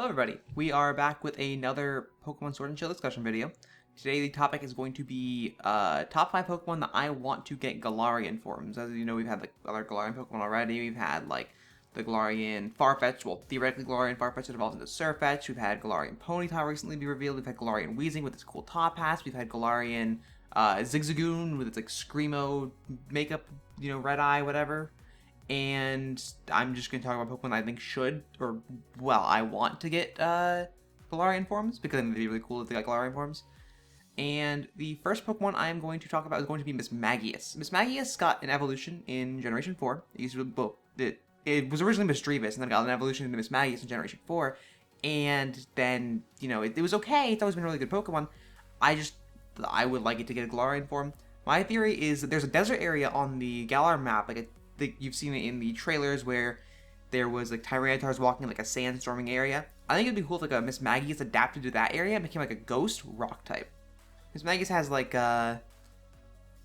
Hello everybody, we are back with another Pokemon Sword and Shield discussion video. Today the topic is going to be top 5 Pokemon that I want to get Galarian Forms. As you know, we've had like other Galarian Pokemon already. We've had like the Galarian Farfetch, well theoretically Galarian Farfetch that evolved into Surfetch. We've had Galarian Ponyta recently be revealed. We've had Galarian Weezing with its cool top hats. We've had Galarian Zigzagoon with its like Screamo makeup, red eye, whatever. And I'm just going to talk about Pokemon I think should, or, well, I want to get Galarian Forms, because I think they'd be really cool if they got Galarian Forms. And the first Pokemon I am going to talk about is going to be Mismagius. Mismagius got an evolution in Generation 4. It was originally Misdreavus, and then got an evolution into Mismagius in Generation 4. And then, it was okay. It's always been a really good Pokemon. I would like it to get a Galarian form. My theory is that there's a desert area on the Galar map, you've seen it in the trailers where there was like Tyrantars walking like a sandstorming area. I think it'd be cool if like a Mismagius adapted to that area and became like a ghost rock type. Mismagius has like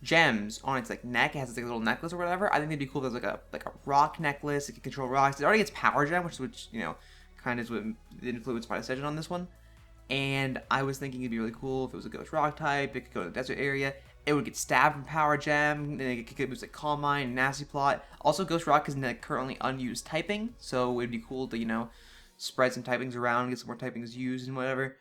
gems on its like neck. It has this like little necklace or whatever. I think it'd be cool if there's like a rock necklace. It can control rocks. It already gets Power Gem, which kind of is what influenced my decision on this one. And I was thinking it'd be really cool if it was a ghost rock type. It could go to the desert area. It would get stabbed from Power Gem, and it could use like Calm Mind and Nasty Plot. Also, Ghost Rock is currently unused typing, so it'd be cool to, spread some typings around, get some more typings used and whatever.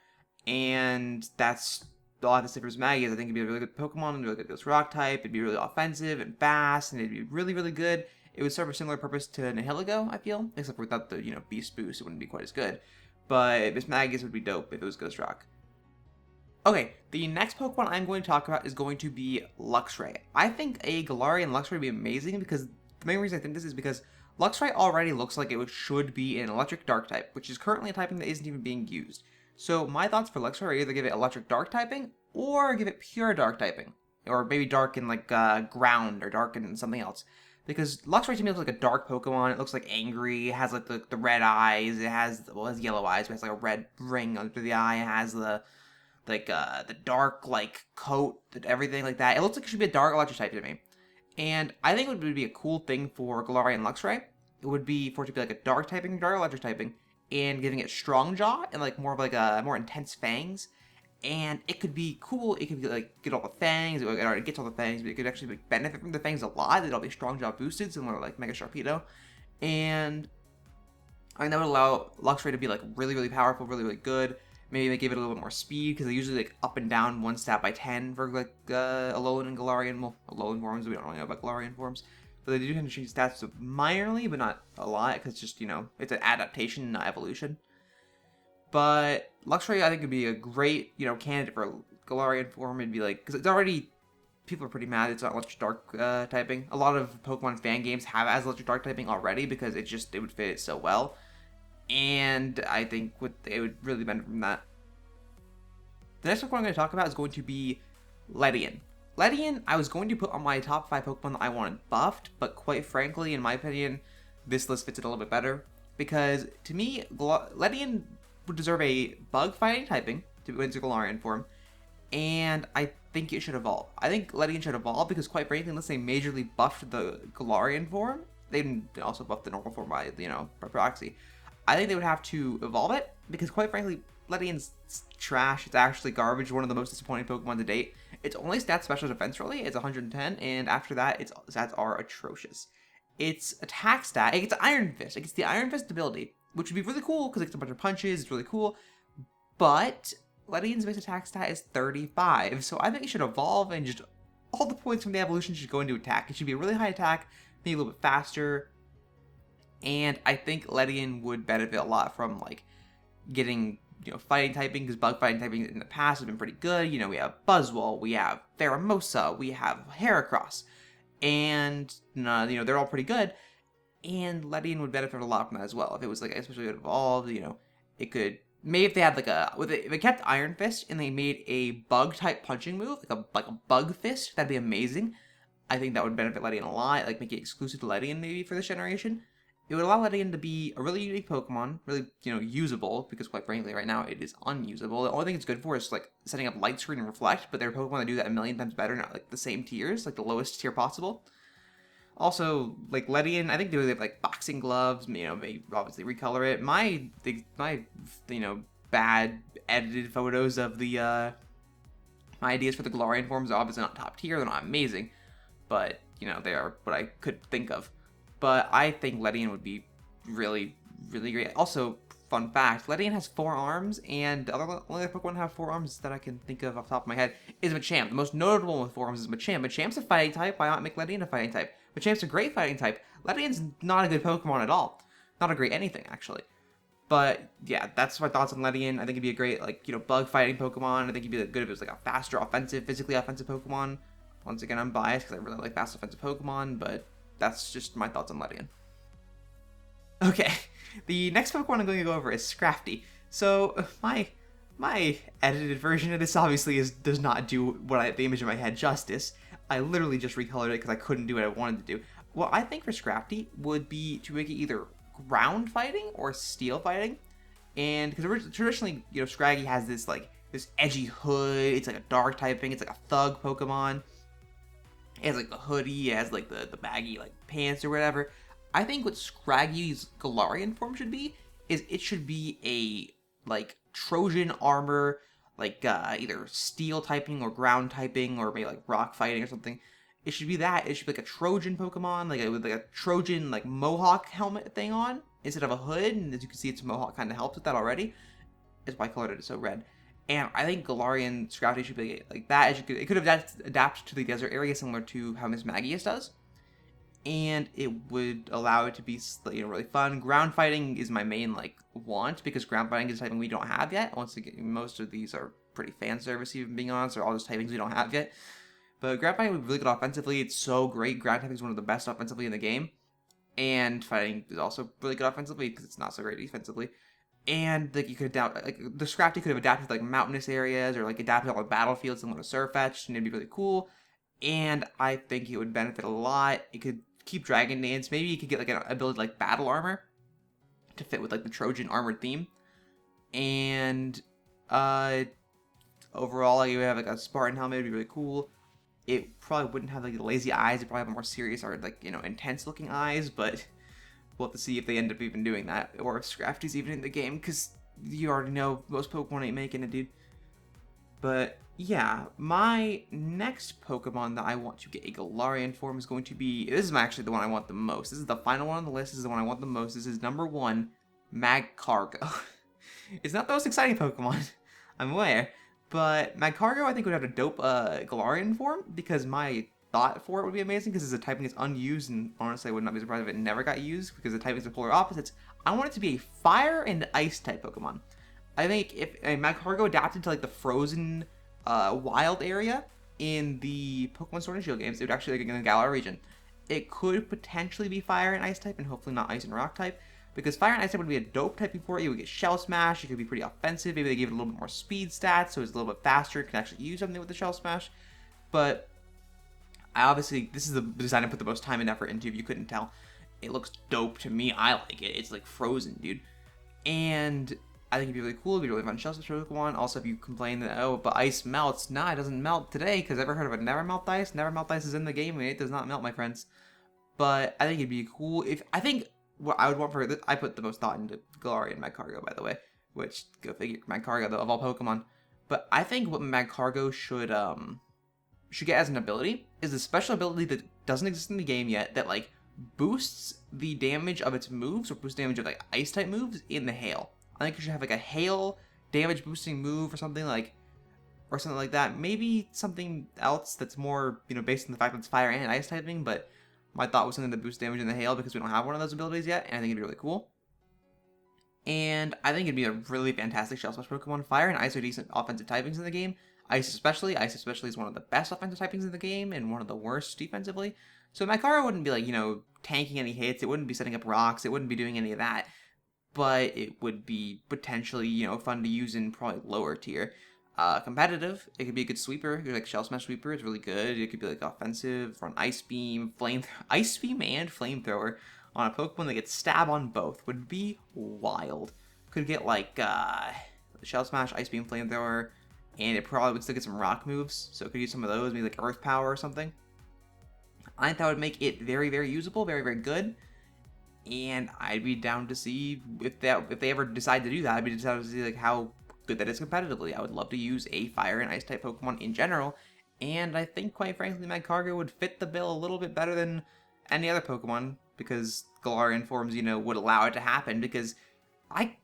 And that's all I have to say for Mismagius. I think it'd be a really good Pokemon, and really good Ghost Rock type. It'd be really offensive and fast, and it'd be really, really good. It would serve a similar purpose to Nihilego, I feel, except for without the, Beast Boost, it wouldn't be quite as good. But Mismagius would be dope if it was Ghost Rock. Okay, the next Pokemon I'm going to talk about is going to be Luxray. I think a Galarian Luxray would be amazing because the main reason I think this is because Luxray already looks like it should be an Electric Dark type, which is currently a typing that isn't even being used. So my thoughts for Luxray are either give it Electric Dark typing or give it pure Dark typing. Or maybe Dark in like Ground or Dark in something else. Because Luxray to me looks like a dark Pokemon. It looks like angry. It has like the red eyes. It has yellow eyes, but it has like a red ring under the eye. It has the dark coat and everything like that. It looks like it should be a dark electric type to me. And I think it would be a cool thing for Galarian Luxray. It would be for it to be like a dark electric typing, and giving it strong jaw and like more of like a more intense fangs. And it could be cool. It could be like get all the fangs. It already gets all the fangs, but it could actually benefit from the fangs a lot. It'll be strong jaw boosted, similar to like Mega Sharpedo. And I think that would allow Luxray to be like really, really powerful, really, really good. Maybe they give it a little bit more speed, because they usually like up and down one stat by 10 for like Alolan and Galarian. Well, Alolan forms, we don't really know about Galarian forms. But they do tend to change stats minorly, but not a lot, because just, it's an adaptation, not evolution. But Luxray, I think, would be a great, candidate for Galarian form. It'd be like, because it's already, people are pretty mad it's not Electric Dark typing. A lot of Pokemon fan games have it as Electric Dark typing already, because it would fit it so well. And I think it would really benefit from that. The next Pokemon I'm going to talk about is going to be Ledian. Ledian, I was going to put on my top 5 Pokemon that I wanted buffed, but quite frankly, in my opinion, this list fits it a little bit better. Because, to me, Ledian would deserve a bug fighting typing to go into Galarian form, and I think it should evolve. I think Ledian should evolve because, quite frankly, unless they majorly buffed the Galarian form, they didn't also buff the normal form by proxy. I think they would have to evolve it, because quite frankly, Ledian's trash. It's actually garbage. One of the most disappointing Pokemon to date. Its only stat special defense really is 110, and after that, its stats are atrocious. Its attack stat, it gets Iron Fist. It gets the Iron Fist ability, which would be really cool, because it gets a bunch of punches. It's really cool. But Ledian's base attack stat is 35, so I think it should evolve, and just all the points from the evolution should go into attack. It should be a really high attack, maybe a little bit faster. And I think Ledian would benefit a lot from, getting, fighting typing, because bug fighting typing in the past has been pretty good. We have Buzzwole, we have Pheromosa, we have Heracross, and, they're all pretty good. And Ledian would benefit a lot from that as well. If it was, especially evolved, it could, maybe if they had, if they kept Iron Fist and they made a bug-type punching move, like a Bug Fist, that'd be amazing. I think that would benefit Ledian a lot, make it exclusive to Ledian maybe for this generation. It would allow Ledian to be a really unique Pokemon, really, usable, because quite frankly, right now, it is unusable. The only thing it's good for is, setting up Light Screen and Reflect, but there are Pokemon that do that a million times better, not, the same tiers, the lowest tier possible. Also, like Ledian, I think they have like boxing gloves. You know, they obviously recolor it. My bad edited photos of the my ideas for the Galarian forms are obviously not top tier. They're not amazing, but they are what I could think of. But I think Ledian would be really, really great. Also, fun fact, Ledian has 4 arms, and the only other Pokemon have 4 arms that I can think of off the top of my head is Machamp. The most notable one with 4 arms is Machamp. Machamp's a fighting type. Why not make Ledian a fighting type? Machamp's a great fighting type. Ledian's not a good Pokemon at all. Not a great anything, actually. But yeah, that's my thoughts on Ledian. I think it'd be a great, bug fighting Pokemon. I think it'd be good if it was like a faster, offensive, physically offensive Pokemon. Once again, I'm biased because I really like fast offensive Pokemon, but that's just my thoughts on Ledian. Okay, the next Pokemon I'm going to go over is Scrafty. So my edited version of this obviously does not do the image in my head justice. I literally just recolored it because I couldn't do what I wanted to do. What I think for Scrafty would be to make it either ground fighting or steel fighting, and because traditionally, Scraggy has this edgy hood. It's like a dark typing. It's like a thug Pokemon. It has like the hoodie. It has like the baggy pants or whatever. I think what Scraggy's Galarian form should be is it should be a Trojan armor, either steel typing or ground typing or maybe rock fighting or something. It should be that. It should be like a Trojan Pokemon, with a Trojan Mohawk helmet thing on instead of a hood. And as you can see, its Mohawk kind of helps with that already. That's why I colored it so red. And I think Galarian Scrafty should be like that. It could adapt to the desert area similar to how Mismagius does. And it would allow it to be really fun. Ground fighting is my main want, because ground fighting is typing we don't have yet. Once again, most of these are pretty fan service, even being honest. They're all just typings we don't have yet. But ground fighting would be really good offensively. It's so great. Ground typing is one of the best offensively in the game. And fighting is also really good offensively because it's not so great defensively. And you could adapt, the Scrafty could have adapted to mountainous areas or adapted on the battlefield similar to Surfetch, and it'd be really cool. And I think it would benefit a lot. It could keep Dragon Dance. Maybe you could get an ability like Battle Armor to fit with the Trojan armored theme. And overall, you would have a Spartan helmet. It'd be really cool. It probably wouldn't have the lazy eyes. It probably have more serious or intense looking eyes, but we'll have to see if they end up even doing that, or if Scrafty's even in the game, because you already know most Pokemon ain't making it, dude. But yeah, my next Pokemon that I want to get a Galarian form is going to be, this is actually the one I want the most. This is the final one on the list. This is the one I want the most. This is number 1, Magcargo. It's not the most exciting Pokemon, I'm aware. But Magcargo, I think, would have a dope Galarian form, because my thought for it would be amazing, because it's a typing that's unused, and honestly, I would not be surprised if it never got used, because the typings are polar opposites. I want it to be a fire and ice type Pokemon. I think if a Magcargo adapted to the frozen wild area in the Pokemon Sword and Shield games, it would actually in the Galar region. It could potentially be fire and ice type, and hopefully not ice and rock type. Because Fire and Ice type would be a dope type before it. You would get Shell Smash. It could be pretty offensive. Maybe they give it a little bit more speed stats, so it's a little bit faster. It can actually use something with the Shell Smash. But this is the design I put the most time and effort into, if you couldn't tell. It looks dope to me. I like it. It's frozen, dude. And I think it'd be really cool. It'd be really fun Shell Smash Pokemon. Also, if you complain that, oh, but ice melts. Nah, it doesn't melt today, because ever heard of a Never Melt Ice? Never Melt Ice is in the game, and it does not melt, my friends. But I think it'd be cool if, I think what I would want for this, I put the most thought into Galarian Magcargo, by the way, which, go figure, Magcargo, of all Pokemon. But I think what Magcargo should get as an ability is a special ability that doesn't exist in the game yet, that boosts the damage of its moves, or boosts damage of ice type moves in the hail. I think you should have a hail damage boosting move or something like that. Maybe something else that's more, based on the fact that it's fire and ice typing, but my thought was something that boosts damage in the hail, because we don't have one of those abilities yet, and I think it'd be really cool. And I think it'd be a really fantastic Shell Smash Pokemon. Fire and Ice are decent offensive typings in the game. Ice especially is one of the best offensive typings in the game, and one of the worst defensively. So Magcargo wouldn't be tanking any hits. It wouldn't be setting up rocks. It wouldn't be doing any of that. But it would be potentially, fun to use in probably lower tier. Competitive, it could be a good sweeper. You're Shell Smash Sweeper, it's really good. It could be offensive, run Ice Beam, Ice Beam and Flamethrower on a Pokemon that gets Stab on both. Would be wild. Could get Shell Smash, Ice Beam, Flamethrower, and it probably would still get some rock moves, so it could use some of those, maybe Earth Power or something. I think that would make it very, very usable, very, very good. And I'd be down to see if they ever decide to do that. I'd be down to see like how good that is competitively. I would love to use a fire and ice type Pokemon in general, and I think quite frankly Magcargo would fit the bill a little bit better than any other Pokemon because Galarian Forms, you know, would allow it to happen because I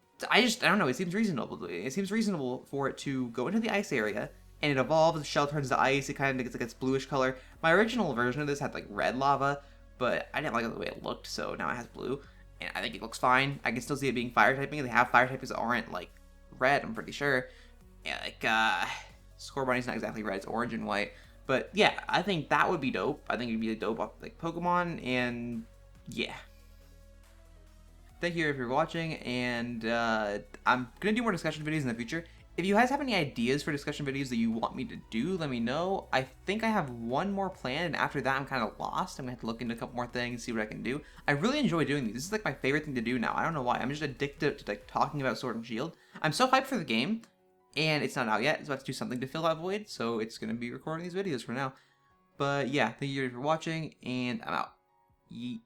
don't know, it seems reasonable. It seems reasonable for it to go into the ice area and it evolves, the shell turns to ice, it kind of gets like its bluish color. My original version of this had like red lava, but I didn't like the way it looked, so now it has blue, and I think it looks fine. I can still see it being fire typing. They have fire types that aren't like red, I'm pretty sure. Yeah, like Scorbunny's not exactly red, it's orange and white. But yeah, I think that would be dope. I think it'd be a dope like Pokemon, and yeah. Thank you for watching, and I'm gonna do more discussion videos in the future. If you guys have any ideas for discussion videos that you want me to do, let me know. I think I have one more planned, and after that I'm kind of lost. I'm gonna have to look into a couple more things, see what I can do. I really enjoy doing these. This is like my favorite thing to do now. I don't know why. I'm just addicted to like talking about Sword and Shield. I'm so hyped for the game, and it's not out yet. It's about to do something to fill that void, so it's gonna be recording these videos for now. But yeah, thank you for watching, and I'm out. Yeet.